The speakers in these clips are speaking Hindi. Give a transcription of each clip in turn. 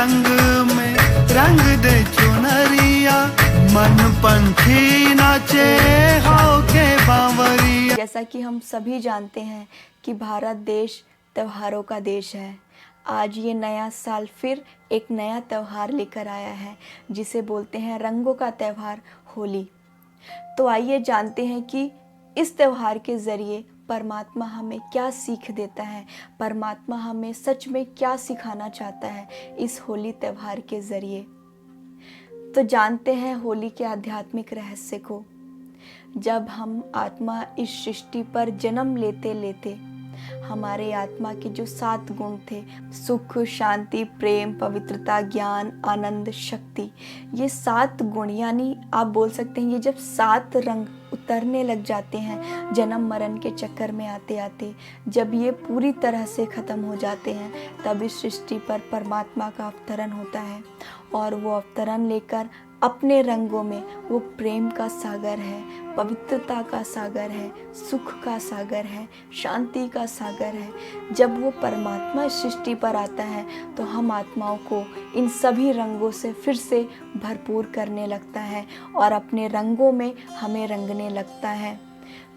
रंग में रंग दे चुनरिया, मन पंछी नाचे होके बावरिया। जैसा कि हम सभी जानते हैं कि भारत देश त्योहारों का देश है। आज ये नया साल फिर एक नया त्यौहार लेकर आया है, जिसे बोलते हैं रंगों का त्यौहार होली। तो आइए जानते हैं कि इस त्यौहार के ज़रिए परमात्मा हमें क्या सीख देता है, परमात्मा हमें सच में क्या सिखाना चाहता है इस होली त्यौहार के ज़रिए। तो जानते हैं होली के आध्यात्मिक रहस्य को। जब हम आत्मा इस सृष्टि पर जन्म लेते लेते हमारे आत्मा के जो 7 गुण थे, सुख, शांति, प्रेम, पवित्रता, ज्ञान, आनंद, शक्ति, ये 7 गुण, यानी आप बोल सकते हैं ये जब 7 रंग उतरने लग जाते हैं जन्म मरण के चक्कर में आते आते, जब ये पूरी तरह से ख़त्म हो जाते हैं, तब इस सृष्टि पर परमात्मा का अवतरण होता है। और वो अवतरण लेकर अपने रंगों में वो प्रेम का सागर है, पवित्रता का सागर है, सुख का सागर है, शांति का सागर है। जब वो परमात्मा इस सृष्टि पर आता है तो हम आत्माओं को इन सभी रंगों से फिर से भरपूर करने लगता है और अपने रंगों में हमें रंगने लगता है।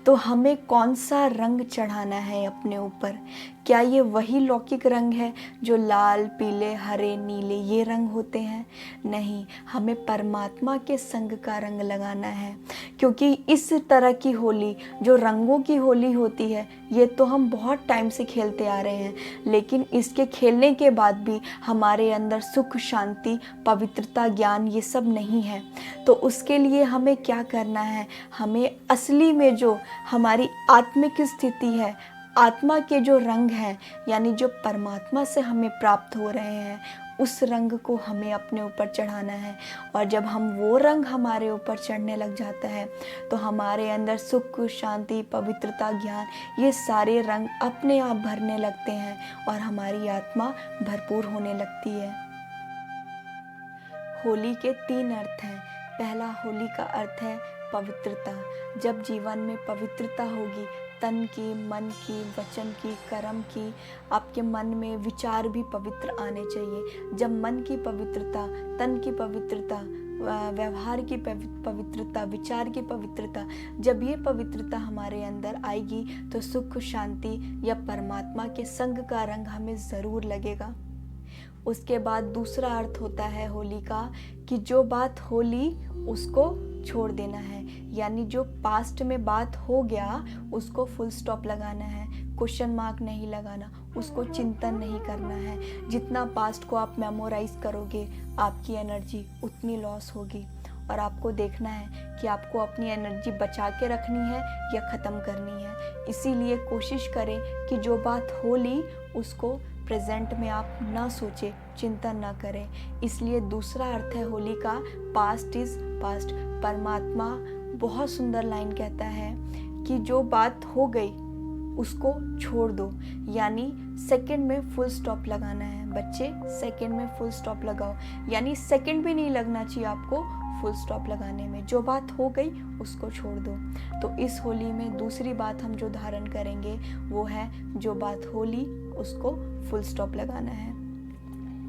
तो हमें कौन सा रंग चढ़ाना है अपने ऊपर? क्या ये वही लौकिक रंग है जो लाल, पीले, हरे, नीले ये रंग होते हैं? नहीं, हमें परमात्मा के संग का रंग लगाना है। क्योंकि इस तरह की होली जो रंगों की होली होती है, ये तो हम बहुत टाइम से खेलते आ रहे हैं, लेकिन इसके खेलने के बाद भी हमारे अंदर सुख, शांति, पवित्रता, ज्ञान ये सब नहीं है। तो उसके लिए हमें क्या करना है? हमें असली में जो हमारी आत्मिक स्थिति है, आत्मा के जो रंग हैं, यानी जो परमात्मा से हमें प्राप्त हो रहे हैं, उस रंग को हमें अपने ऊपर चढ़ाना है। और जब हम वो रंग हमारे ऊपर चढ़ने लग जाता है तो हमारे अंदर सुख, शांति, पवित्रता, ज्ञान ये सारे रंग अपने आप भरने लगते हैं और हमारी आत्मा भरपूर होने लगती है। होली के 3 अर्थ हैं। पहला, होली का अर्थ है पवित्रता। जब जीवन में पवित्रता होगी, तन की, मन की, वचन की, कर्म की, आपके मन में विचार भी पवित्र आने चाहिए। जब मन की पवित्रता, तन की पवित्रता, व्यवहार की पवित्रता, विचार की पवित्रता, जब ये पवित्रता हमारे अंदर आएगी तो सुख, शांति या परमात्मा के संग का रंग हमें ज़रूर लगेगा। उसके बाद दूसरा अर्थ होता है होली का कि जो बात होली उसको छोड़ देना है, यानी जो पास्ट में बात हो गया उसको फुल स्टॉप लगाना है, क्वेश्चन मार्क नहीं लगाना, उसको चिंतन नहीं करना है। जितना पास्ट को आप मेमोराइज करोगे आपकी एनर्जी उतनी लॉस होगी। और आपको देखना है कि आपको अपनी एनर्जी बचा के रखनी है या ख़त्म करनी है। इसीलिए कोशिश करें कि जो बात होली उसको प्रेजेंट में आप ना सोचें, चिंतन ना करें। इसलिए दूसरा अर्थ है होली का पास्ट इज़ पास्ट। परमात्मा बहुत सुंदर लाइन कहता है कि जो बात हो गई उसको छोड़ दो, यानी सेकंड में फुल स्टॉप लगाना है। बच्चे, सेकंड में फुल स्टॉप लगाओ, यानी सेकंड भी नहीं लगना चाहिए आपको फुल स्टॉप लगाने में। जो बात हो गई उसको छोड़ दो। तो इस होली में दूसरी बात हम जो धारण करेंगे वो है जो बात होली उसको फुल स्टॉप लगाना है।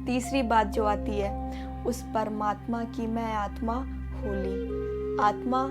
तीसरी बात जो आती है उस परमात्मा की, मैं आत्मा होली। आत्मा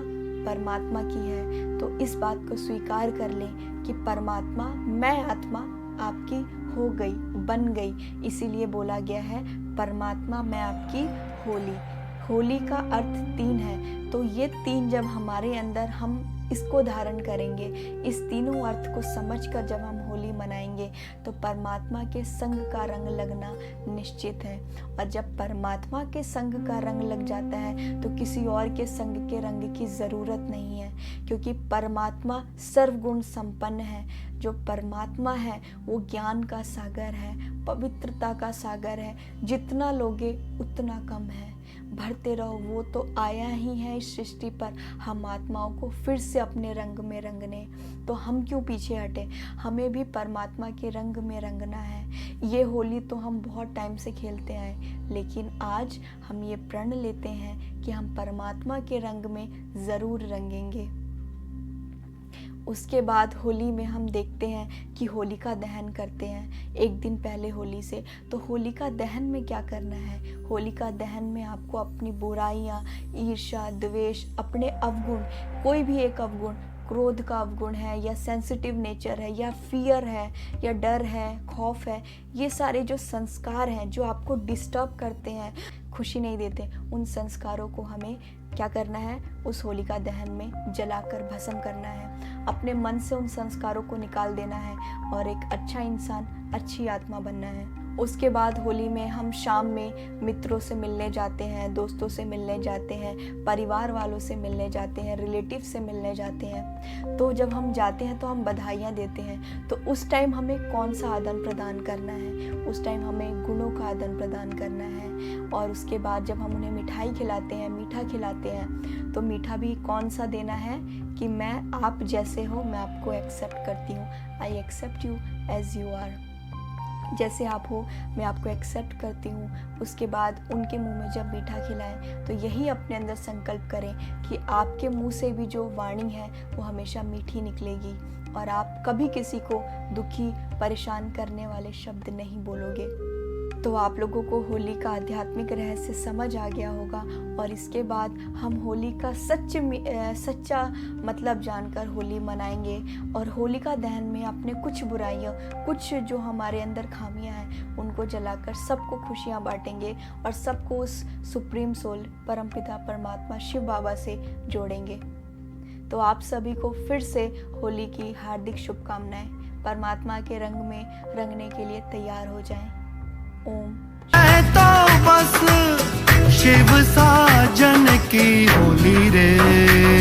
परमात्मा की है तो इस बात को स्वीकार कर लें कि परमात्मा, मैं आत्मा आपकी हो गई, बन गई। इसीलिए बोला गया है परमात्मा मैं आपकी होली। होली का अर्थ 3 है। तो ये 3 जब हमारे अंदर हम इसको धारण करेंगे, इस तीनों अर्थ को समझकर जब हम होली मनाएंगे तो परमात्मा के संग का रंग लगना निश्चित है। और जब परमात्मा के संग का रंग लग जाता है तो किसी और के संग के रंग की ज़रूरत नहीं है, क्योंकि परमात्मा सर्वगुण संपन्न है। जो परमात्मा है वो ज्ञान का सागर है, पवित्रता का सागर है। जितना लोगे उतना कम है, भरते रहो। वो तो आया ही है इस सृष्टि पर हम आत्माओं को फिर से अपने रंग में रंगने। तो हम क्यों पीछे हटे? हमें भी परमात्मा के रंग में रंगना है। ये होली तो हम बहुत टाइम से खेलते आए, लेकिन आज हम ये प्रण लेते हैं कि हम परमात्मा के रंग में ज़रूर रंगेंगे। उसके बाद होली में हम देखते हैं कि होलिका दहन करते हैं एक दिन पहले होली से। तो होलिका दहन में क्या करना है? होलिका दहन में आपको अपनी बुराइयाँ, ईर्ष्या, द्वेष, अपने अवगुण, कोई भी एक अवगुण, क्रोध का अवगुण है या सेंसिटिव नेचर है या फियर है या डर है, खौफ है, ये सारे जो संस्कार हैं जो आपको डिस्टर्ब करते हैं, खुशी नहीं देते, उन संस्कारों को हमें क्या करना है? उस होलिका दहन में जलाकर भस्म करना है। अपने मन से उन संस्कारों को निकाल देना है और एक अच्छा इंसान, अच्छी आत्मा बनना है। उसके बाद होली में हम शाम में मित्रों से मिलने जाते हैं, दोस्तों से मिलने जाते हैं, परिवार वालों से मिलने जाते हैं, रिलेटिव से मिलने जाते हैं। तो जब हम जाते हैं तो हम बधाइयाँ देते हैं। तो उस टाइम हमें कौन सा आदान प्रदान करना है? उस टाइम हमें गुणों का आदान प्रदान करना है। और उसके बाद जब हम उन्हें मिठाई खिलाते हैं, मीठा खिलाते हैं, तो मीठा भी कौन सा देना है कि मैं आप जैसे हो मैं आपको एक्सेप्ट करती हूँ। I accept you as you are. जैसे आप हो मैं आपको एक्सेप्ट करती हूँ। उसके बाद उनके मुंह में जब मीठा खिलाएं तो यही अपने अंदर संकल्प करें कि आपके मुंह से भी जो वाणी है वो हमेशा मीठी निकलेगी और आप कभी किसी को दुखी, परेशान करने वाले शब्द नहीं बोलोगे। तो आप लोगों को होली का आध्यात्मिक रहस्य समझ आ गया होगा और इसके बाद हम होली का सच्चा मतलब जानकर होली मनाएंगे और होलिका दहन में अपने कुछ बुराइयाँ, कुछ जो हमारे अंदर खामियां हैं उनको जलाकर सबको खुशियाँ बांटेंगे और सबको उस सुप्रीम सोल परमपिता परमात्मा शिव बाबा से जोड़ेंगे। तो आप सभी को फिर से होली की हार्दिक शुभकामनाएं। परमात्मा के रंग में रंगने के लिए तैयार हो जाएं। ओम। मैं तो बस शिव साजन की होली रे।